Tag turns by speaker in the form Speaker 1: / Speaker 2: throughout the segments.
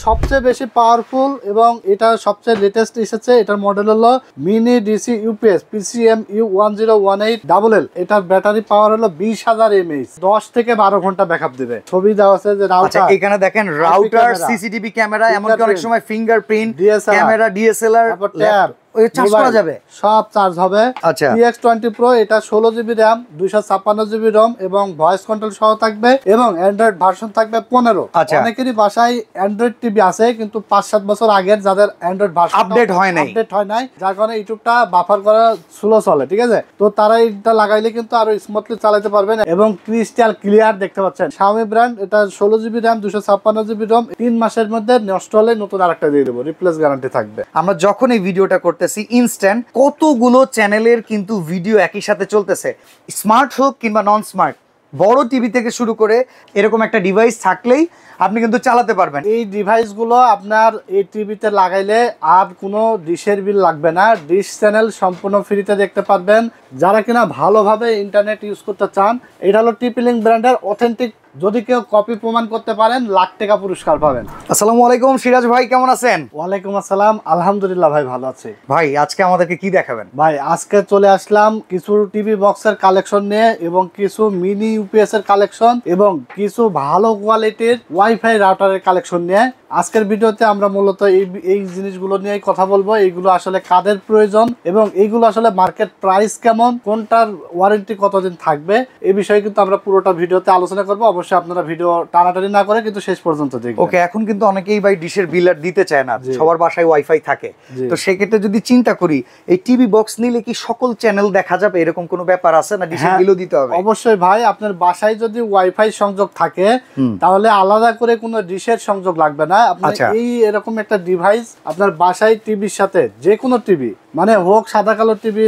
Speaker 1: সবচেয়ে বেশি পাওয়ারফুল এবং এটা সবচেয়ে লেটেস্ট এসেছে। এটার মডেল হলো mini DC UPS PCM U1018 এটার ব্যাটারি পাওয়ার হলো 20,000 mAh, 10 থেকে 12 ঘন্টা ব্যাকআপ দিবে। ছবি দেওয়া আছে যে রাউটার,
Speaker 2: এখানে দেখেন রাউটার, সিসিটিভি ক্যামেরা, এমনকি অনেক সময় fingerprint camera, DSLR,
Speaker 1: tab
Speaker 2: charge করা যাবে,
Speaker 1: সব চার্জ হবে। TX20 Pro এটা 16GB RAM 256GB ROM এবং ভয়েস কন্ট্রোল সহ থাকবে এবং অ্যান্ড্রয়েড ভার্সন থাকবে 15। অনেকেরই বাসায় অ্যান্ড্রয়েড টিভি আছে কিন্তু 5-7 বছর আগের, যাদের অ্যান্ড্রয়েড ভার্সন আপডেট হয় নাই যার কারণে ইউটিউবটা বাফার করা স্লো চলে, ঠিক আছে? তো তারা এটা লাগাইলে কিন্তু আরো স্মুথলি চালাতে পারবেন এবং ক্রিস্টাল ক্লিয়ার দেখতে পাচ্ছেন। Xiaomi ব্র্যান্ড, এটা 16GB RAM 256GB ROM, 3 মাসের মধ্যে নষ্ট হলে নতুন আরেকটা দিয়ে দেবো, রিপ্লেস গ্যারান্টি থাকবে।
Speaker 2: আমরা যখন এই ভিডিওটা করতেছি ইনস্ট্যান্ট কতগুলো চ্যানেলের কিন্তু ভিডিও একই সাথে চলতেছে, স্মার্ট হোক কিংবা নন স্মার্ট, বড় টিভি থেকে শুরু করে এরকম একটা ডিভাইস থাকলেই আপনি কিন্তু চালাতে পারবেন।
Speaker 1: এই ডিভাইসগুলো আপনার এই টিভিতে লাগাইলে আর কোনো ডিশের বিল লাগবে না, ডিশ চ্যানেল সম্পূর্ণ ফ্রিতে দেখতে পারবেন। যারা কিনা ভালোভাবে ইন্টারনেট ইউজ করতে চান, এটা হলো TP-Link ব্র্যান্ডের অথেন্টিক। যদি কেউ কপি প্রমাণ করতে পারেন, লাখ টাকা পুরস্কার পাবেন।
Speaker 2: আসসালামু আলাইকুম সিরাজ ভাই, কেমন আছেন?
Speaker 1: ওয়ালাইকুম আসসালাম, আলহামদুলিল্লাহ ভাই, ভালো আছি।
Speaker 2: ভাই আজকে আমাদেরকে কি দেখাবেন?
Speaker 1: ভাই আজকে চলে আসলাম কিছু টিভি বক্সের কালেকশন নিয়ে এবং কিছু মিনি ইউপিএস এর কালেকশন এবং কিছু ভালো কোয়ালিটির ওয়াইফাই রাউটারের কালেকশন নিয়ে। আজকের ভিডিওতে আমরা মূলত এই জিনিসগুলো নিয়েই কথা বলবো। এইগুলো আসলে কাদের প্রয়োজন এবং এইগুলো আসলে মার্কেট প্রাইস কেমন, কোনটার ওয়ারেন্টি কতদিন থাকবে, এই বিষয়ে কিন্তু আমরা পুরোটা ভিডিওতে আলোচনা করবো। অবশ্যই আপনারা ভিডিও টানাটানি না করে কিন্তু শেষ পর্যন্ত দেখবেন।
Speaker 2: ওকে, এখন কিন্তু অনেকেই ভাই ডিশের বিল আর দিতে চায় না, সবার বাসায় ওয়াইফাই থাকে। তো সেক্ষেত্রে যদি চিন্তা করি এই টিভি বক্স নিলে কি সকল চ্যানেল দেখা যাবে, এরকম কোনো ব্যাপার আছে না? ডিশের বিলও দিতে হবে?
Speaker 1: অবশ্যই ভাই, আপনার বাসায় যদি ওয়াইফাই সংযোগ থাকে তাহলে আলাদা করে কোনো ডিশের সংযোগ লাগবে না। আপনার এই এরকম একটা ডিভাইস আপনার বাসায় টিভির সাথে, যে কোনো টিভি মানে হোক সাদা কালো টিভি,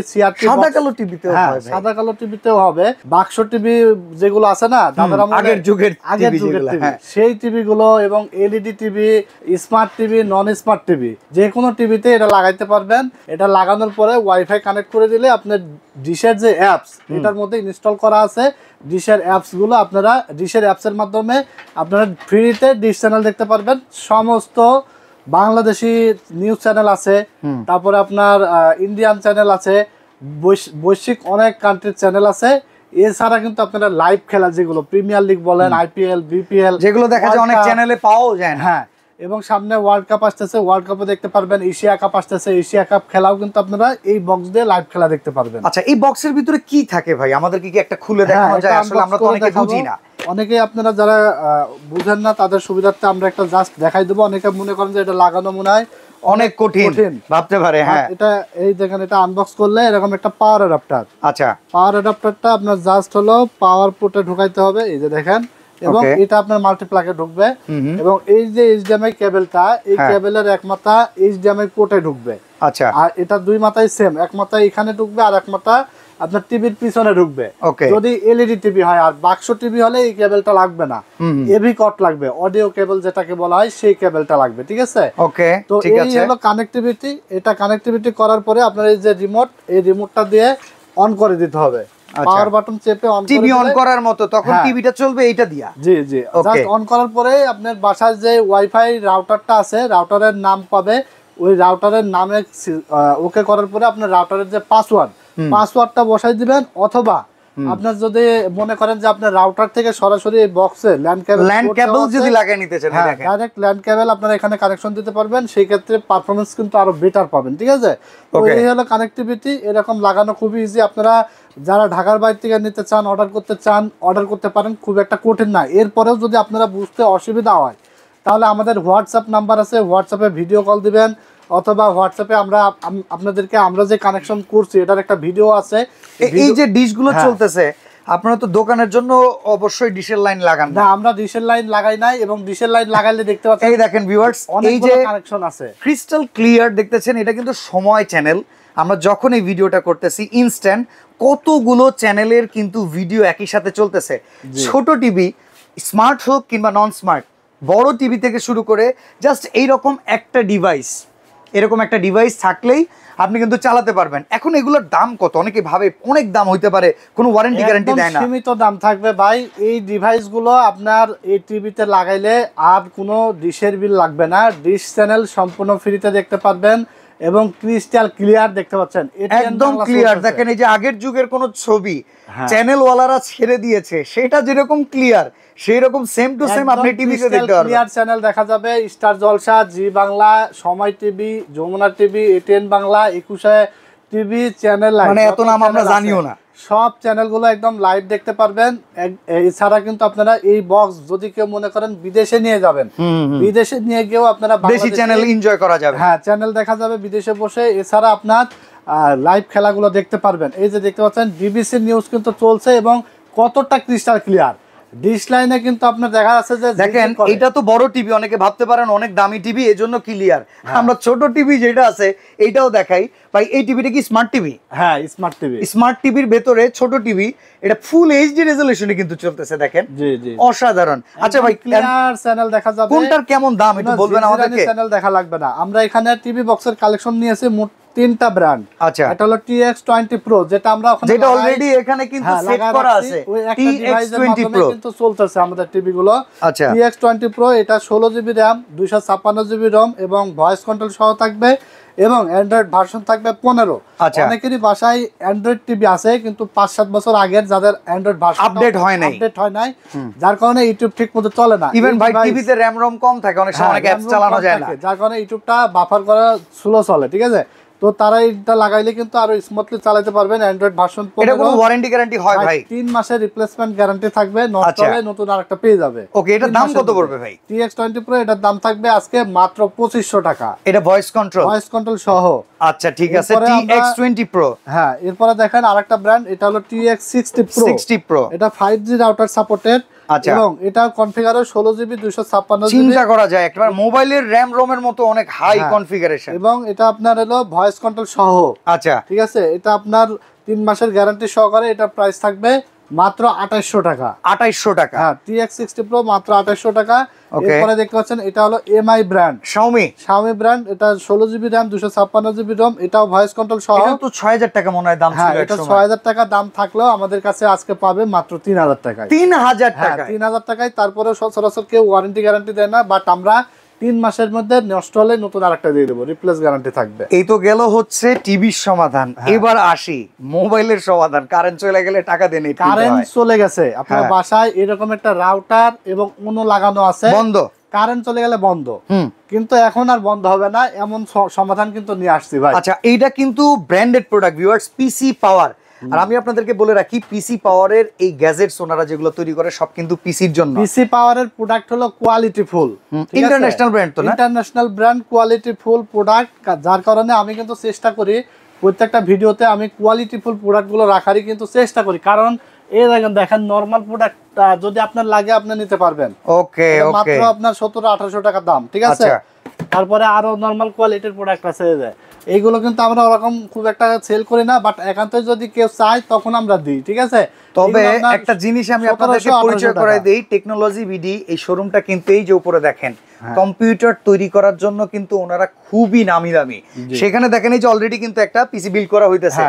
Speaker 2: সাদা কালো টিভিতেও হবে,
Speaker 1: সাদা কালো টিভিতেও হবে, বাক্স টিভি যেগুলো আছে না দাদারা
Speaker 2: আগের যুগের
Speaker 1: টিভি, সেই টিভি গুলো এবং এলইডি টিভি, স্মার্ট টিভি, নন স্মার্ট টিভি, যে কোনো টিভিতে এটা লাগাইতে পারবেন। এটা লাগানোর পরে ওয়াইফাই কানেক্ট করে দিলে আপনার ডিশের যে অ্যাপস এটার মধ্যে ইনস্টল করা আছে, ডিশের অ্যাপস গুলো আপনারা ডিশের অ্যাপস এর মাধ্যমে আপনারা ফ্রিতে ডিশ চ্যানেল দেখতে পারবেন। সমস্ত বাংলাদেশি নিউজ চ্যানেল আছে, তারপরে আপনার ইন্ডিয়ান চ্যানেল আছে, বৈশ্বিক অনেক কান্ট্রির চ্যানেল আছে। এছাড়া কিন্তু আপনারা লাইভ খেলা যেগুলো প্রিমিয়ার লিগ বলেন, IPL, BPL,
Speaker 2: যেগুলো দেখা যায় অনেক চ্যানেলে পাওয়া যায় না।
Speaker 1: হ্যাঁ, এবং সামনে ওয়ার্ল্ড কাপ আসতেছে, ওয়ার্ল্ড কাপও দেখতে পারবেন। এশিয়া কাপ আসতেছে, এশিয়া কাপ খেলাও কিন্তু আপনারা এই বক্স দিয়ে লাইভ খেলা দেখতে পারবেন।
Speaker 2: আচ্ছা, এই বক্সের ভিতরে কি থাকে ভাই, আমাদেরকে কি একটা খুলে দেখানো যায়? আসলে আমরা তো অনেকে বুঝি না,
Speaker 1: অনেকেই আপনারা যারা বুঝেন না তাদের সুবিধার্থে আমরা একটা জাস্ট দেখাই দেবো। অনেকে মনে করেন যে এটা লাগানো মনে হয়
Speaker 2: অনেক কঠিন ভাবতে পারে। হ্যাঁ,
Speaker 1: এটা এই দেখেন, এটা আনবক্স করলে এরকম একটা পাওয়ার অ্যাডাপ্টার।
Speaker 2: আচ্ছা,
Speaker 1: পাওয়ার অ্যাডাপ্টারটা আপনার জাস্ট হলো পাওয়ার পোর্টে ঢুকাইতে হবে, এই যে দেখেন, এবং এটা আপনার মাল্টিপ্লাগে ঢুকবে এবং এই যে HDMI কেবলটা, এই কেবলের এক মাথা HDMI পোর্টে ঢুকবে।
Speaker 2: আচ্ছা,
Speaker 1: আর এটা দুই মাথায় সেম, এক মাথা এখানে ঢুকবে আর এক মাথা আপনার টিভির পিছনে ঢুকবে। যদি এলইডি টিভি হয়, আর বাক্স টিভি হলে এই কেবলটা লাগবে না, এভি কট লাগবে, অডিও কেবল যেটাকে বলা হয় সেই কেবলটা লাগবে, ঠিক আছে?
Speaker 2: ওকে,
Speaker 1: তো এই হলো কানেক্টিভিটি। এটা কানেক্টিভিটি করার পরে আপনার এই যে রিমোট, এই রিমোটটা দিয়ে অন করে দিতে হবে। পাওয়ার বাটন চেপে অন
Speaker 2: টিভি অন করার মতো, তখন টিভিটা চলবে এইটা দিয়া।
Speaker 1: জি জি, জাস্ট অন করার পরে আপনার বাসায় যে ওয়াইফাই রাউটারটা আছে, রাউটারের নাম পাবে, ওই রাউটারের নামে ওকে করার পরে আপনার রাউটারের যে পাসওয়ার্ডটা বসাই দিবেন। অথবা আপনার যদি মনে করেন যে আপনার রাউটার থেকে সরাসরি এই বক্সে ল্যান্ড কেবল
Speaker 2: যদি লাগিয়ে নিতে চান,
Speaker 1: ডাইরেক্ট ল্যান্ড কেবল আপনারা এখানে কানেকশন দিতে পারবেন। সেই ক্ষেত্রে পারফরম্যান্স কিন্তু আরো বেটার পাবেন, ঠিক আছে? তো এই হলো কানেক্টিভিটি। এরকম লাগানো খুবই ইজি। আপনারা যারা ঢাকার বাইরে থেকে নিতে চান, অর্ডার করতে পারেন, খুব একটা কঠিন না। এরপরেও যদি আপনারা বুঝতে অসুবিধা হয় তাহলে আমাদের হোয়াটসঅ্যাপ নাম্বার আছে, হোয়াটসঅ্যাপে ভিডিও কল দিবেন, অথবা হোয়াটসঅ্যাপে আপনাদেরকে আমরা যে কানেকশন করছি এটার একটা ভিডিও আছে।
Speaker 2: এই যে ডিশগুলো চলতেছে, আপনারা তো দোকানের জন্য অবশ্যই ডিশের লাইন লাগান
Speaker 1: না? আমরা ডিশের লাইন লাগাই নাই, এবং ডিশের লাইন লাগাইলে দেখতে পাচ্ছেন,
Speaker 2: এই দেখেন ভিউয়ার্স, এই যে
Speaker 1: কানেকশন আছে
Speaker 2: ক্রিস্টাল ক্লিয়ার দেখতেছেন, এটা কিন্তু সময় চ্যানেল। আমরা যখন এই ভিডিওটা করতেছি ইনস্ট্যান্ট কতগুলো চ্যানেলের কিন্তু ভিডিও একই সাথে চলতেছে। ছোট টিভি, স্মার্ট হোক কিংবা নন স্মার্ট, বড় টিভি থেকে শুরু করে জাস্ট এইরকম একটা ডিভাইস, এরকম একটা ডিভাইস থাকলেই আপনি কিন্তু চালাতে পারবেন। এখন এগুলোর দাম কত? অনেকে ভাবে অনেক দাম হইতে পারে, কোনো ওয়ারেন্টি গ্যারান্টি দেয় না।
Speaker 1: সীমিত দাম থাকবে ভাই। এই ডিভাইসগুলো আপনার এই টিভিতে লাগাইলে আর কোনো ডিশের বিল লাগবে না, ডিশ চ্যানেল সম্পূর্ণ ফ্রিতে দেখতে পারবেন এবং ক্রিস্টাল ক্লিয়ার দেখতে পাচ্ছেন,
Speaker 2: একদম ক্লিয়ার। দেখেন এই যে আগের যুগের কোন ছবি চ্যানেল ওয়ালারা ছেড়ে দিয়েছে, সেটা যেরকম ক্লিয়ার সেই রকম সেম টু সেম আপনি টিভিতে দেখতে পারবেন।
Speaker 1: ক্লিয়ার চ্যানেল দেখা যাবে, স্টার জলসা, Zee Bangla, Somoy TV, Jamuna TV, ATN Bangla, 21 TV channel,
Speaker 2: মানে এত নাম আমরা জানিও না,
Speaker 1: সব চ্যানেলগুলো একদম লাইভ দেখতে পারবেন। এছাড়া কিন্তু আপনারা এই বক্স যদি কেউ মনে করেন বিদেশে নিয়ে যাবেন, বিদেশে নিয়ে গিয়েও আপনারা
Speaker 2: দেশি চ্যানেল এনজয় করা যাবে।
Speaker 1: হ্যাঁ, চ্যানেল দেখা যাবে বিদেশে বসে। এছাড়া আপনার লাইভ খেলাগুলো দেখতে পারবেন। এই যে দেখতে পাচ্ছেন ডিবিসি নিউজ কিন্তু চলছে এবং কতটা ক্রিস্টাল ক্লিয়ার। ডিশ লাইনে কিন্তু আপনার দেখা যাচ্ছে যে
Speaker 2: দেখেন এটা তো বড় টিভি, অনেকে ভাবতে পারেন অনেক দামি টিভি এজন্য ক্লিয়ার। আমরা ছোট টিভি যেটা আছে এইটাও দেখাই ভাই। এই টিভিটা কি স্মার্ট টিভি?
Speaker 1: হ্যাঁ, স্মার্ট টিভি।
Speaker 2: স্মার্ট টিভির ভেতরে ছোট টিভি, এটা ফুল এইচডি রেজোলিউশনে কিন্তু চলতেছে, দেখেন
Speaker 1: জি জি,
Speaker 2: অসাধারণ। আচ্ছা ভাই,
Speaker 1: ক্লিয়ার চ্যানেল দেখা যাবে।
Speaker 2: কোনটার কেমন দাম একটু বলবেন আমাদেরকে?
Speaker 1: চ্যানেল দেখা লাগবে না, আমরা এখানে টিভি বক্সের কালেকশন নিয়েছি মোট 3টা ব্র্যান্ড।
Speaker 2: আচ্ছা,
Speaker 1: এটা হলো TX20 Pro, যেটা আমরা ওখানে
Speaker 2: যেটা অলরেডি এখানে কিন্তু সেট করা আছে। TX20 Pro
Speaker 1: কিন্তু চলতেছে আমাদের টিভি গুলো।
Speaker 2: আচ্ছা,
Speaker 1: TX20 Pro এটা 16GB RAM, 256GB ROM এবং ভয়েস কন্ট্রোল সহ থাকবে এবং অ্যান্ড্রয়েড ভার্সন থাকবে 15।
Speaker 2: আচ্ছা,
Speaker 1: অনেকেরই বাসায় অ্যান্ড্রয়েড টিভি আছে কিন্তু 5-7 বছর আগের, যাদের অ্যান্ড্রয়েড ভার্সন
Speaker 2: আপডেট হয় নাই,
Speaker 1: যার কারণে ইউটিউব ঠিক মতো চলে না।
Speaker 2: ইভেন ভাই টিভিতে র‍্যাম রম কম থাকে, অনেক সময় অনেক অ্যাপস চালানো যায় না,
Speaker 1: যার কারণে ইউটিউবটা বাফার করা স্লো চলে। ঠিক আছে, তো তারা এটা লাগাইলে কিন্তু আরো স্মুথলি চালাতে পারবেন অ্যান্ড্রয়েড ভার্সন 15।
Speaker 2: এটা কোনো ওয়ারেন্টি গ্যারান্টি হয় ভাই?
Speaker 1: 3 মাসের রিপ্লেসমেন্ট গ্যারান্টি থাকবে, নষ্ট হলে নতুন আরেকটা পেয়ে যাবে।
Speaker 2: ওকে, এটার দাম কত পড়বে ভাই?
Speaker 1: TX20 Pro এটার দাম থাকবে আজকে মাত্র 2500 টাকা।
Speaker 2: এটা ভয়েস কন্ট্রোল
Speaker 1: সহ।
Speaker 2: আচ্ছা ঠিক আছে, TX20 Pro।
Speaker 1: হ্যাঁ, এরপরে দেখেন আরেকটা ব্র্যান্ড, এটা হলো TX60 Pro। এটা 5G রাউটার সাপোর্টেড এবং এটা কনফিগারের 16GB 256GB।
Speaker 2: চিন্তা করা যায় একবার মোবাইলের র‍্যাম রোমের মতো অনেক হাই কনফিগারেশন।
Speaker 1: এবং এটা আপনার হলো ভয়েস কন্ট্রোল সহ।
Speaker 2: আচ্ছা
Speaker 1: ঠিক আছে, এটা আপনার 3 মাসের গ্যারান্টি সহকারে। এটা প্রাইস থাকবে মাত্র 2800 টাকা।
Speaker 2: 2800 টাকা।
Speaker 1: হ্যাঁ, TX60 Pro মাত্র 2800 টাকা। এরপরে দেখতে পাচ্ছেন এটা হলো MI ব্র্যান্ড, Xiaomi ব্র্যান্ড। এটা 16GB RAM, 256GB ROM, এটাও ভয়েস কন্ট্রোল সহ।
Speaker 2: এটা তো 6000 টাকা মনে হয় দাম ছিল।
Speaker 1: এটা 6000 টাকা দাম থাকলেও আমাদের কাছে আজকে পাবে মাত্র 3000 টাকায়।
Speaker 2: 3000 টাকা?
Speaker 1: 3000 টাকায়। তারপরে সচরাচর কেউ ওয়ারেন্টি গ্যারান্টি দেয় না, বাট আমরা 3 মাসের মধ্যে নষ্ট হলে নতুন আরেকটা দিয়ে দেবো, রিপ্লেস গ্যারান্টি থাকবে।
Speaker 2: এই তো গেল হচ্ছে টিভির সমাধান। এবার আসি মোবাইলের সমাধান। কারেন্ট চলে গেলে টাকা দেন।
Speaker 1: কারেন্ট চলে গেছে আপনার বাসায়, এরকম একটা রাউটার এবং উনো লাগানো আছে, বন্ধ, কারেন্ট চলে গেলে বন্ধ, কিন্তু এখন আর বন্ধ হবে না, এমন সমাধান কিন্তু নিয়ে আসছি ভাই।
Speaker 2: আচ্ছা, এইটা কিন্তু ব্র্যান্ডেড প্রোডাক্ট ভিউয়ার্স, পিসি পাওয়ার। আর আমি আপনাদেরকে বলে রাখি, পিসি পাওয়ারের এই গ্যাজেটস ওনারা যেগুলো তৈরি করে সব কিন্তু পিসির জন্য।
Speaker 1: পিসি পাওয়ারের প্রোডাক্ট হলো কোয়ালিটি ফুল,
Speaker 2: ইন্টারন্যাশনাল ব্র্যান্ড, তো না?
Speaker 1: International brand, quality full product. যার কারণে আমি কিন্তু চেষ্টা করি প্রত্যেকটা ভিডিওতে আমি কোয়ালিটি ফুল প্রোডাক্টগুলো রাখারই কিন্তু চেষ্টা করি। কারণ এই দেখেন নরমাল প্রোডাক্ট যদি আপনার লাগে আপনি নিতে পারবেন।
Speaker 2: ওকে ওকে,
Speaker 1: মাত্র আপনার 1700-1800 টাকা দাম। ঠিক আছে, তারপরে আরো নরমাল কোয়ালিটির প্রোডাক্ট আছে। এইগুলো কিন্তু আমরা ওরকম খুব একটা সেল করি না, বাট একান্ত যদি কেউ চায় তখন আমরা দিই। ঠিক আছে,
Speaker 2: তবে একটা জিনিস আমি আপনাদেরকে পরিচয় করাই দেই, টেকনোলজি বিডি এই শোরুমটা কিন্তু এই যে উপরে দেখেন কম্পিউটার তৈরি করার জন্য কিন্তু ওনারা খুবই নামি দামি। সেখানে দেখেন এই যে অলরেডি কিন্তু একটা পিসি বিল্ড করা হইতেছে।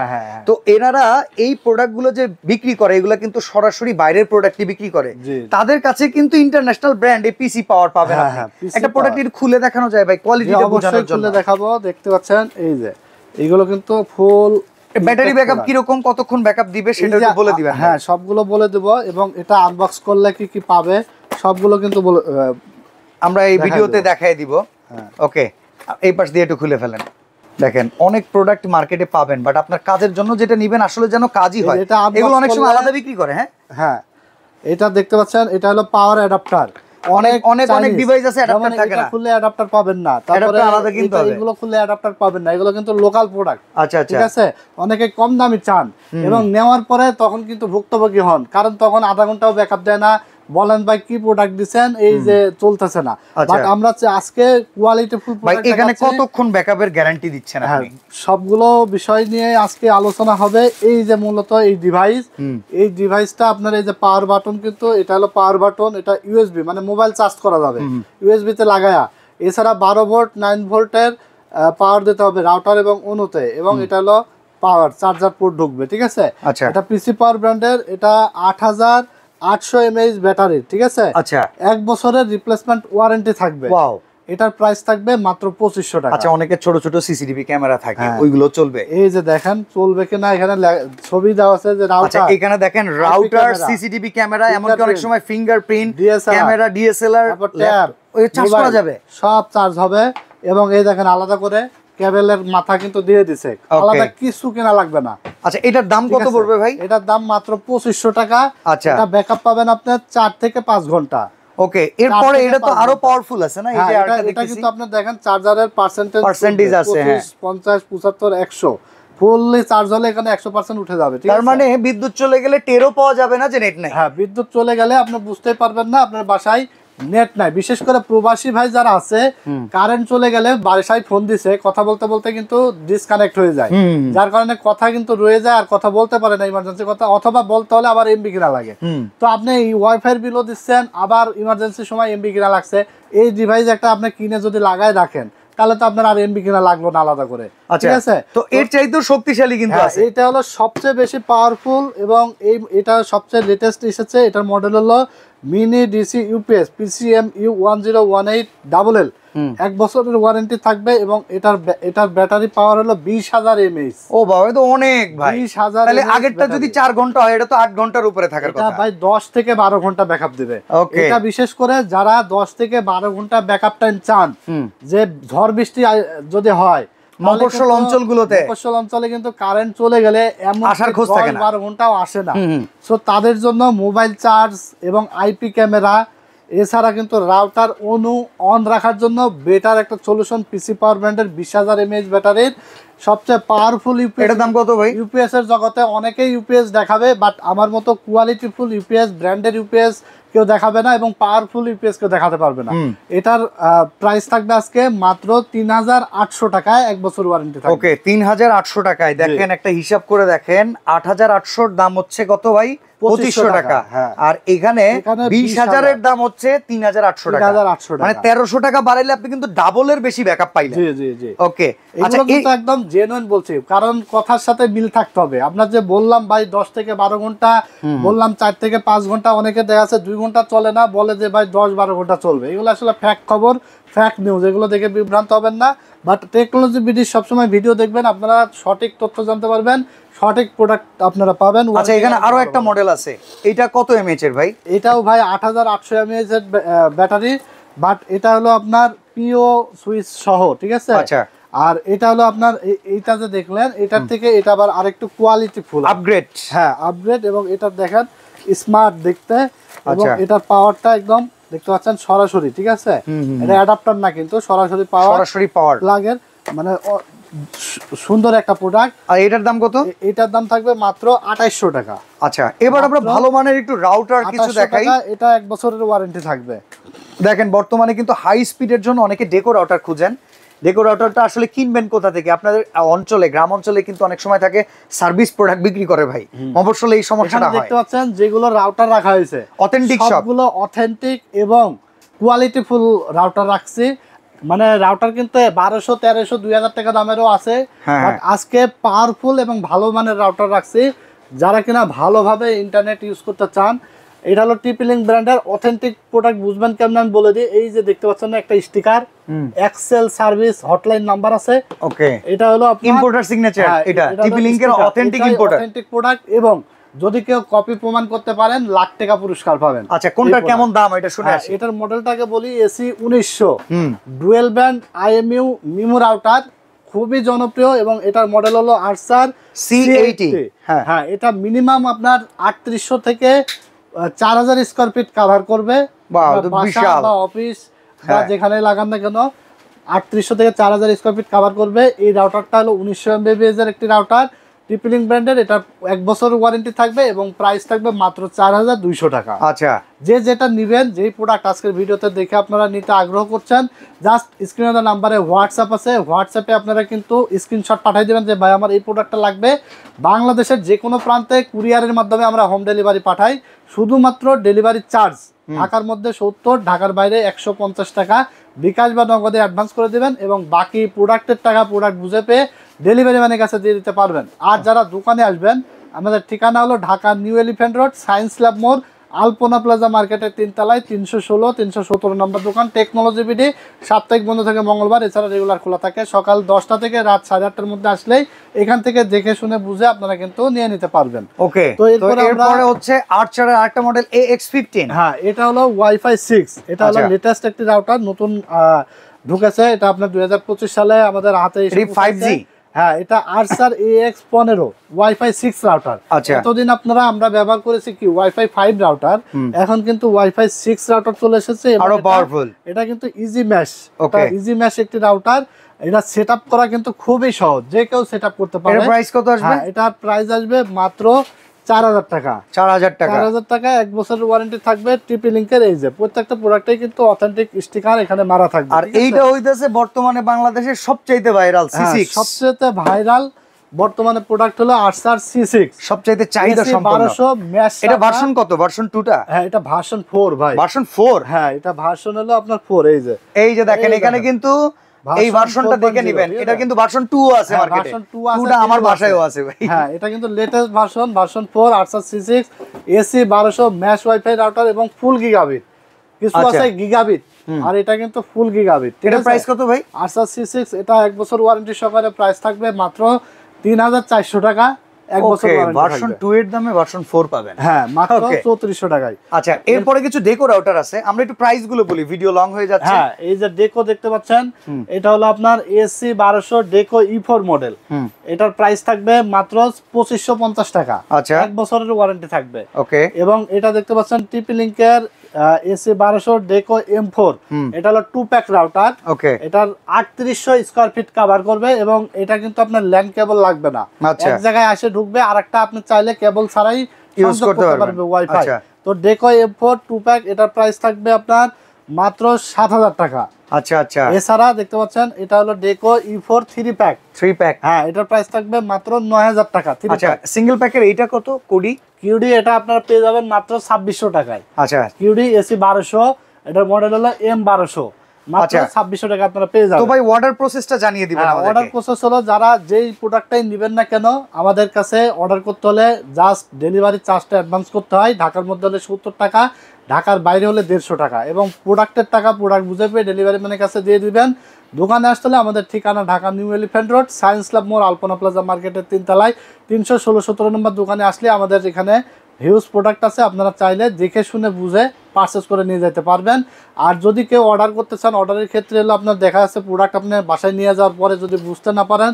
Speaker 2: তো এনারা এই প্রোডাক্টগুলো যে বিক্রি করে এগুলো কিন্তু সরাসরি বাইরের প্রোডাক্টই বিক্রি করে। তাদের কাছে কিন্তু ইন্টারন্যাশনাল ব্র্যান্ড এই পিসি পাওয়ার পাবেন আপনি। একটা প্রোডাক্ট খুলে দেখানো যায় ভাই কোয়ালিটিটা বোঝানোর জন্য?
Speaker 1: খুলে দেখাবো, দেখতে পাচ্ছেন এই যে এইগুলো কিন্তু ফুল
Speaker 2: ব্যাটারি ব্যাকআপ কি রকম, কতক্ষণ ব্যাকআপ দিবে সেটা একটু বলে দিবেন।
Speaker 1: হ্যাঁ, সবগুলো বলে দেব এবং এটা আনবক্স করলে কি কি পাবে সবগুলো কিন্তু
Speaker 2: আমরা এই ভিডিওতে দেখাই দিব। ওকে, এই পাশ দিয়ে একটু খুলে ফেলেন। দেখেন অনেক প্রোডাক্ট মার্কেটে পাবেন, বাট আপনার কাজের জন্য যেটা নেবেন আসলে যেন কাজই হয়। এগুলো অনেক সময় আলাদা বিক্রি করে। হ্যাঁ,
Speaker 1: এটা দেখতে পাচ্ছেন, এটা হলো পাওয়ার অ্যাডাপ্টার।
Speaker 2: অনেক অনেক অনেক ডিভাইস আছে অ্যাডাপ্টার থাকে না,
Speaker 1: খুলে অ্যাডাপ্টার পাবেন না। তারপরে আলাদা কিনতে হবে, এগুলো খুলে অ্যাডাপ্টার পাবেন না, এগুলো কিন্তু লোকাল প্রোডাক্ট।
Speaker 2: আচ্ছা আচ্ছা,
Speaker 1: ঠিক আছে, অনেকে কম দামি চান এবং নেওয়ার পরে তখন কিন্তু ভুক্তভোগী হন, কারণ তখন আধা ঘন্টাও ব্যাকআপ দেয় না, বলেন ভাই কি প্রোডাক্ট দিবেন, এই যে চলতেছে না। বাট আমরা আজকে কোয়ালিটি ফুল প্রোডাক্ট।
Speaker 2: এখানে কতক্ষণ ব্যাকআপের গ্যারান্টি দিচ্ছেন আপনি?
Speaker 1: সবগুলো বিষয় নিয়ে আজকে আলোচনা হবে। এই যে মূলত এই ডিভাইস, এই ডিভাইসটা আপনার এই যে পাওয়ার বাটন, কিন্তু এটা হলো পাওয়ার বাটন, এটা ইউএসবি মানে মোবাইল চার্জ করা যাবে ইউএসবি তে লাগায়া। এছাড়া 12 ভোল্ট 9 ভোল্টের পাওয়ার দিতে হবে রাউটার এবং অনুতে, এবং এটা হলো পাওয়ার চার্জার পোর্ট ঢুকবে, ঠিক আছে।
Speaker 2: আচ্ছা
Speaker 1: এটা পিসি পাওয়ার ব্র্যান্ডের, এটা 8800 mAh ব্যাটারি, ঠিক আছে।
Speaker 2: আচ্ছা
Speaker 1: 1 বছরের রিপ্লেসমেন্ট ওয়ারেন্টি থাকবে।
Speaker 2: ওয়াও।
Speaker 1: এটার প্রাইস থাকবে মাত্র 2500 টাকা।
Speaker 2: আচ্ছা অনেকের ছোট ছোট সিসিটিভি ক্যামেরা থাকে,
Speaker 1: হ্যাঁ।
Speaker 2: ওইগুলো চলবে?
Speaker 1: এই যে দেখেন চলবে কিনা, এখানে ছবি দেওয়া আছে যে
Speaker 2: আচ্ছা
Speaker 1: রাউটার,
Speaker 2: এখানে দেখেন রাউটার,
Speaker 1: ক্যামেরা,
Speaker 2: সিসিটিভি ক্যামেরা, এমনকি অনেক
Speaker 1: fingerprint,
Speaker 2: সময় ফিঙ্গারপ্রিন্ট
Speaker 1: DSLR,
Speaker 2: ক্যামেরা, ডিএসএলআর,
Speaker 1: তারপর ট্যাব,
Speaker 2: ওই চার্জ করা যাবে,
Speaker 1: সব চার্জ হবে। এবং এই দেখেন আলাদা করে কেবলের মাথা কিন্তু দিয়ে দিছে, আলাদা কিছু কেনা লাগবে না।
Speaker 2: আচ্ছা এটার দাম কত পড়বে ভাই?
Speaker 1: এটার দাম মাত্র 2500 টাকা।
Speaker 2: আচ্ছা
Speaker 1: এটা ব্যাকআপ পাবেন আপনার 4 থেকে 5 ঘন্টা।
Speaker 2: ওকে, এরপরে এটা তো আরো পাওয়ারফুল আছে না? এই যে
Speaker 1: হ্যাঁ,
Speaker 2: আরেকটা
Speaker 1: এটা
Speaker 2: দেখতেছি
Speaker 1: কিন্তু আপনি দেখেন চার্জারের
Speaker 2: পার্সেন্টেজ আছে, হ্যাঁ
Speaker 1: 50 75 100 ফুললি চার্জ হলে এখানে 100% উঠে যাবে, ঠিক আছে।
Speaker 2: তার মানে বিদ্যুৎ চলে গেলে টেরও পাওয়া যাবে না যে নেট নাই।
Speaker 1: হ্যাঁ, বিদ্যুৎ চলে গেলে আপনি বুঝতেই পারবেন না আপনার বাসায় নেট নাই। বিশেষ করে প্রবাসী ভাই যারা আছে, কারেন্ট চলে গেলে বাসায় ফোন দিছে, কথা বলতে বলতে কিন্তু ডিসকানেক্ট হয়ে যায়, যার কারণে কথা কিন্তু রয়ে যায় আর কথা বলতে পারে না, ইমার্জেন্সি কথা, অথবা বলতে হলে আবার এমবি কিনা লাগে। তো আপনি এই ওয়াইফাই বিলও দিচ্ছেন, আবার ইমার্জেন্সি সময় এমবি কিনা লাগছে। এই ডিভাইস একটা আপনি কিনে যদি লাগায় রাখেন, তাহলে তো আপনার আর এমবি কিনা লাগলো না আলাদা করে, ঠিক আছে।
Speaker 2: তো এর চাইতেও শক্তিশালী কিন্তু আছে।
Speaker 1: এটা হলো সবচেয়ে বেশি পাওয়ারফুল, এবং এটা সবচেয়ে লেটেস্ট এসেছে। এটার মডেল হলো মিনি ডিসি ইউপিএস PCMU 1018 1 বছরের ওয়ারেন্টি থাকবে, এবং এটার ব্যাটারি পাওয়ার হলো 20000 mAh।
Speaker 2: ও বাবা, তো অনেক ভাই।
Speaker 1: 20000।
Speaker 2: তাহলে আগেরটা যদি 4 ঘন্টা হয়, এটা তো 8 ঘন্টার উপরে থাকার কথা।
Speaker 1: এটা ভাই 10 থেকে 12 ঘন্টা ব্যাকআপ দিবে। এটা বিশেষ করে যারা 10 থেকে 12 ঘন্টা ব্যাকআপ টাইম চান, যে ঝড় বৃষ্টি যদি হয়,
Speaker 2: মফস্বল অঞ্চলগুলোতে,
Speaker 1: মফস্বল অঞ্চলে কিন্তু কারেন্ট চলে গেলে এমন
Speaker 2: আসার খোঁজ থাকে না,
Speaker 1: 12 ঘন্টাও আসে না। সো তাদের জন্য মোবাইল চার্জ এবং আইপি ক্যামেরা, এছাড়া কিন্তু রাউটার অন রাখার জন্য বেটার একটা সলিউশন পিসি পাওয়ার ব্র্যান্ডের 20000 mAh ব্যাটারির সবচেয়ে পাওয়ারফুল ইউপিএস।
Speaker 2: এটার দাম কত ভাই?
Speaker 1: ইউপিএস এর জগতে অনেকেই ইউপিএস দেখাবে, বাট আমার মতো কোয়ালিটিফুল ইউপিএস, ব্র্যান্ডের ইউপিএস কেউ দেখাবে না, এবং পাওয়ারফুল ইউপিএস কেউ দেখাতে পারবে না। এটার প্রাইস থাকবে আজকে মাত্র 3800 টাকায়, 1 বছর ওয়ারেন্টি থাকবে।
Speaker 2: ওকে, 3800 টাকায়। দেখেন একটা হিসাব করে দেখেন, 8800 এর দাম হচ্ছে কত ভাই? 2500 টাকা। আর এখানে 20000 এর দাম হচ্ছে 3800 টাকা। মানে 1300 টাকা বাড়াইলে আপনি কিন্তু ডাবলের বেশি ব্যাকআপ পাইলেন।
Speaker 1: জি জি জি।
Speaker 2: ওকে,
Speaker 1: আচ্ছা কিন্তু একদম জেনুইন বলছি, কারণ কথার সাথে মিল থাকতে হবে। আপনার যে বললাম ভাই 10 থেকে 12 ঘন্টা, বললাম 4 থেকে 5 ঘন্টা, অনেকে দেখা যাচ্ছে 2 ঘন্টা চলে না, বলে যে ভাই 10-12 ঘন্টা চলবে। এগুলো আসলে ফ্যাক্ট খবর, ফ্যাক্ট নিউজ, এগুলো দেখে বিভ্রান্ত হবেন না। বাট টেকনোলজি বিডি সবসময় ভিডিও দেখবেন, আপনারা সঠিক তথ্য জানতে পারবেন, সঠিক প্রোডাক্ট আপনারা পাবেন।
Speaker 2: আচ্ছা এখানে আরো একটা মডেল আছে, এটা কত এমএএইচ এর ভাই?
Speaker 1: এটাও ভাই 8800 mAh এর ব্যাটারি, বাট এটা হলো আপনার পিও সুইচ সহ, ঠিক আছে।
Speaker 2: আচ্ছা,
Speaker 1: আর এটা হলো আপনার এইটা যে দেখলেন, এটার থেকে এটা আবার আরেকটু কোয়ালিটি ফুল
Speaker 2: আপগ্রেড।
Speaker 1: হ্যাঁ, আপগ্রেড। এবং এটা দেখেন স্মার্ট দেখতে, এবং এটার পাওয়ারটা একদম দেখতে পাচ্ছেন সরাসরি, ঠিক আছে। এটা অ্যাডাপ্টার না, কিন্তু সরাসরি পাওয়ার লাগের, মানে সুন্দর একটা প্রোডাক্ট।
Speaker 2: আর এটার দাম কত?
Speaker 1: এটার দাম থাকবে মাত্র 2800 টাকা।
Speaker 2: আচ্ছা, এবার আমরা ভালো মানের একটু রাউটার কিছু দেখাই।
Speaker 1: এটা 1 বছরের ওয়ারেন্টি থাকবে।
Speaker 2: দেখেন বর্তমানে কিন্তু হাই স্পিডের জন্য অনেকে ডেকো রাউটার খুঁজেন। ডেকো রাউটারটা আসলে কিনবেন কোথা থেকে? আপনাদের অঞ্চলে, গ্রাম অঞ্চলে কিন্তু অনেক সময় থাকে সার্ভিস প্রোডাক্ট বিক্রি করে ভাই, অবশ্যই এই সমস্যাটা হয়।
Speaker 1: দেখতে পাচ্ছেন যেগুলো রাউটার রাখা হয়েছে
Speaker 2: অথেন্টিক,
Speaker 1: সবগুলো অথেন্টিক এবং কোয়ালিটিফুল রাউটার রাখছি। মানে রাউটার কিন্তু 1200, 1300, 2000 টাকা দামেরও আছে, বাট আজকে পাওয়ারফুল এবং ভালো মানের রাউটার রাখছি, যারা কিনা ভালোভাবে ইন্টারনেট ইউজ করতে চান। এটা হলো TP-Link ব্র্যান্ডের অথেন্টিক প্রোডাক্ট। বুঝবেন কেমন আমি বলে দিই। এই যে দেখতে পাচ্ছেন না একটা sticker, Excel service hotline number আছে।
Speaker 2: ওকে,
Speaker 1: এটা হলো
Speaker 2: ইম্পোর্টার সিগনেচার। এটা TP-Link এর অথেন্টিক ইম্পোর্টার,
Speaker 1: অথেন্টিক প্রোডাক্ট, এবং যদি কেউ কপি প্রমাণ করতে পারেন লাখ টাকা পুরস্কার পাবেন।
Speaker 2: আচ্ছা, কোনটা কেমন দাম এটা শুনে আসি।
Speaker 1: এটার মডেলটাকে বলি AC 1900 dual band IMU MIMO router, খুবই জনপ্রিয়, এবং এটার মডেল হলো আরসার C80। হ্যাঁ, এটা মিনিমাম আপনার 3800 থেকে 4000 স্কয়ার ফিট কভার করবে, বাসা বা অফিস বা যেখানে লাগান না কেন। 3800 থেকে 4000 স্কয়ার ফিট কভার করবে। এই রাউটারটা হলো 1900 mAh এর একটি রাউটার, TP-Link ব্র্যান্ডের। এটা 1 বছর ওয়ারেন্টি থাকবে, এবং প্রাইস থাকবে মাত্র 4200 টাকা।
Speaker 2: আচ্ছা,
Speaker 1: যে যেটা নেবেন, যেই প্রোডাক্ট আজকের ভিডিওতে দেখে আপনারা নিতে আগ্রহ করছেন, জাস্ট স্ক্রিনে দেওয়া নাম্বারে হোয়াটসঅ্যাপ আছে, হোয়াটসঅ্যাপে আপনারা কিন্তু স্ক্রিনশট পাঠিয়ে দেবেন যে ভাই আমার এই প্রোডাক্টটা লাগবে। বাংলাদেশের যে কোনো প্রান্তে কুরিয়ারের মাধ্যমে আমরা হোম ডেলিভারি পাঠাই, শুধুমাত্র ডেলিভারি চার্জ ঢাকার মধ্যে 70, ঢাকার বাইরে 150 টাকা বিকাশ বা নগদে অ্যাডভান্স করে দিবেন এবং বাকি প্রোডাক্টের টাকা প্রোডাক্ট বুঝে পেয়ে ডেলিভারি ম্যানের কাছে দিয়ে দিতে পারবেন। আর যারা দোকানে আসবেন, আমাদের ঠিকানা হলো Dhaka new elephant road, science lab মোড়, আলপনা প্লাজা মার্কেটের 3 তলায় 316 317 নম্বর দোকান, টেকনোলজি বিডি। সাপ্তাহিক বন্ধ থাকে মঙ্গলবার, এছাড়া রেগুলার খোলা থাকে। সকাল 10টা থেকে রাত 8:30টার মধ্যে আসলেই এখান থেকে দেখে শুনে বুঝে আপনারা কিন্তু নিয়ে নিতে পারবেন।
Speaker 2: ওকে,
Speaker 1: তো
Speaker 2: এরপরে হচ্ছে 8 আরেকটা মডেল AX15।
Speaker 1: হ্যাঁ, এটা হলো ওয়াইফাই 6, এটা হলো লেটেস্ট একটি রাউটার, নতুন ঢুকেছে। এটা আপনার 2025 সালে আমাদের হাতে এসে
Speaker 2: 5G।
Speaker 1: হ্যাঁ, এটা আরসার AX15 ওয়াইফাই 6 রাউটার। এতদিন আমরা ব্যবহার করেছি কি ওয়াইফাই 5 রাউটার, এখন কিন্তু ওয়াইফাই 6 রাউটার চলে এসেছে,
Speaker 2: আরো পাওয়ারফুল।
Speaker 1: এটা কিন্তু ইজি ম্যাশ, ইজি ম্যাশ একটি রাউটার। এটা সেটআপ করা কিন্তু খুবই সহজ, যে কেউ সেটআপ করতে পারে।
Speaker 2: এর প্রাইস কত আসবে?
Speaker 1: এটার প্রাইস আসবে মাত্র 4000 টাকা।
Speaker 2: 4000 টাকা।
Speaker 1: 4000 টাকা, 1 বছরের ওয়ারেন্টি থাকবে। টিপি লিংকের এই যে প্রত্যেকটা প্রোডাক্টেই কিন্তু অথেন্টিক স্টিকার এখানে মারা থাকবে।
Speaker 2: আর এইটা হইতাছে বর্তমানে বাংলাদেশের সবচেয়ে ভাইরাল C6,
Speaker 1: সবচেয়ে ভাইরাল বর্তমানে প্রোডাক্ট হলো আরসার C6,
Speaker 2: সবচেয়ে চাহিদা সম্পন্ন।
Speaker 1: 1200 ম্যাশ।
Speaker 2: এটা ভার্সন কত? ভার্সন 2টা?
Speaker 1: হ্যাঁ, এটা ভার্সন 4 ভাই।
Speaker 2: ভার্সন 4?
Speaker 1: হ্যাঁ, এটা ভার্সন হলো আপনার 4। এই যে
Speaker 2: দেখেন এখানে কিন্তু এই ভার্সনটা দেখে নেবেন। এটা কিন্তু ভার্সন 2 আছে মার্কেটে।
Speaker 1: ভার্সন 2 আছে,
Speaker 2: 2টা আমার বাসায়ও আছে ভাই।
Speaker 1: হ্যাঁ, এটা কিন্তু latest version, version 4 Archer C6 AC 1200 mash wifi router এবং ফুল গিগাবিট। কিছু আছে গিগাবিট, আর এটা কিন্তু ফুল গিগাবিট।
Speaker 2: এটা প্রাইস কত ভাই?
Speaker 1: আরসার C6 এটা 1 বছর ওয়ারেন্টি সহকারে প্রাইস থাকবে মাত্র 3400 টাকা। 1 বছর ওয়ারেন্টি।
Speaker 2: ভার্সন 2 এর দামে ভার্সন 4 পাবেন।
Speaker 1: হ্যাঁ, মাত্র 3400 টাকায়।
Speaker 2: আচ্ছা, এরপরে কিছু ডেকো রাউটার আছে, আমরা একটু প্রাইস গুলো বলি, ভিডিও লং হয়ে যাচ্ছে।
Speaker 1: হ্যাঁ, এই যে ডেকো দেখতে পাচ্ছেন, এটা হলো আপনার AC 1200 ডেকো E4 মডেল। এটার প্রাইস থাকবে মাত্র 2550 টাকা।
Speaker 2: আচ্ছা,
Speaker 1: 1 বছরের ওয়ারেন্টি থাকবে।
Speaker 2: ওকে।
Speaker 1: এবং এটা দেখতে পাচ্ছেন টিপি লিংকের AC 1200 ডেকো M4, এটা হলো 2 প্যাক রাউটার।
Speaker 2: ওকে,
Speaker 1: এটার 3800 স্কয়ার ফিট কভার করবে এবং এটা কিন্তু আপনার ল্যান্ড কেবল লাগবে না। এক জায়গায় এসে ঢুকবে, আরেকটা আপনি চাইলে কেবল ছাড়াই ইউজ করতে পারবে ওয়াইফাই। তো ডেকো M4 2 প্যাক, এটার প্রাইস থাকবে আপনার মাত্র 7000 টাকা।
Speaker 2: আচ্ছা আচ্ছা।
Speaker 1: এছাড়া দেখতে পাচ্ছেন এটা হলো ডেকো E4 3 প্যাক।
Speaker 2: 3 প্যাক,
Speaker 1: হ্যাঁ, এটার প্রাইস থাকবে মাত্র 9000 টাকা।
Speaker 2: আচ্ছা, সিঙ্গেল প্যাকের এইটা কত?
Speaker 1: কিউডি এটা আপনারা পেয়ে যাবেন মাত্র 2600 টাকায়।
Speaker 2: আচ্ছা,
Speaker 1: কিউডি AC 1200, এটার মডেল হলো M1200, মাত্র 2600 টাকা আপনারা পেয়ে যাবেন।
Speaker 2: তো ভাই অর্ডার প্রসেসটা জানিয়ে দিবেন আমাদেরকে।
Speaker 1: অর্ডার প্রসেস হলো, যারা যেই প্রোডাক্টটাই নেবেন না কেন আমাদের কাছে অর্ডার করতে হলে জাস্ট ডেলিভারি চার্জটা অ্যাডভান্স করতে হয়। ঢাকার মধ্যে হলে 70 টাকা, ঢাকার বাইরে হলে 150 টাকা, এবং প্রোডাক্টের টাকা প্রোডাক্ট বুঝে পেয়ে ডেলিভারি ম্যানের কাছে দিয়ে দিবেন। দোকানে আসতে হলে আমাদের ঠিকানা Dhaka new elephant road, science lab মোড়, আলপনা প্লাজা মার্কেটের 3 তলায় 316-17 নম্বর দোকানে আসলে আমাদের এখানে হিউজ প্রোডাক্ট আছে, আপনারা চাইলে দেখে শুনে বুঝে পারচেস করে নিয়ে যেতে পারবেন। আর যদি কেউ অর্ডার করতে চান, অর্ডারের ক্ষেত্রে হলো আপনার দেখা যাচ্ছে প্রোডাক্ট আপনি বাসায় নিয়ে যাওয়ার পরে যদি বুঝতে না পারেন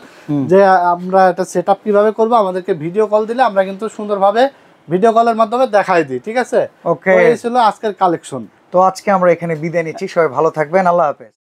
Speaker 1: যে আমরা এটা সেট আপ কীভাবে করবো, আমাদেরকে ভিডিও কল দিলে আমরা কিন্তু সুন্দরভাবে ভিডিও কলের মাধ্যমে দেখাই দিই। ঠিক আছে?
Speaker 2: ওকে,
Speaker 1: এই ছিল আজকের কালেকশন।
Speaker 2: তো আজকে আমরা এখানে বিদায় নিচ্ছি, সবাই ভালো থাকবেন, আল্লাহ হাফেজ।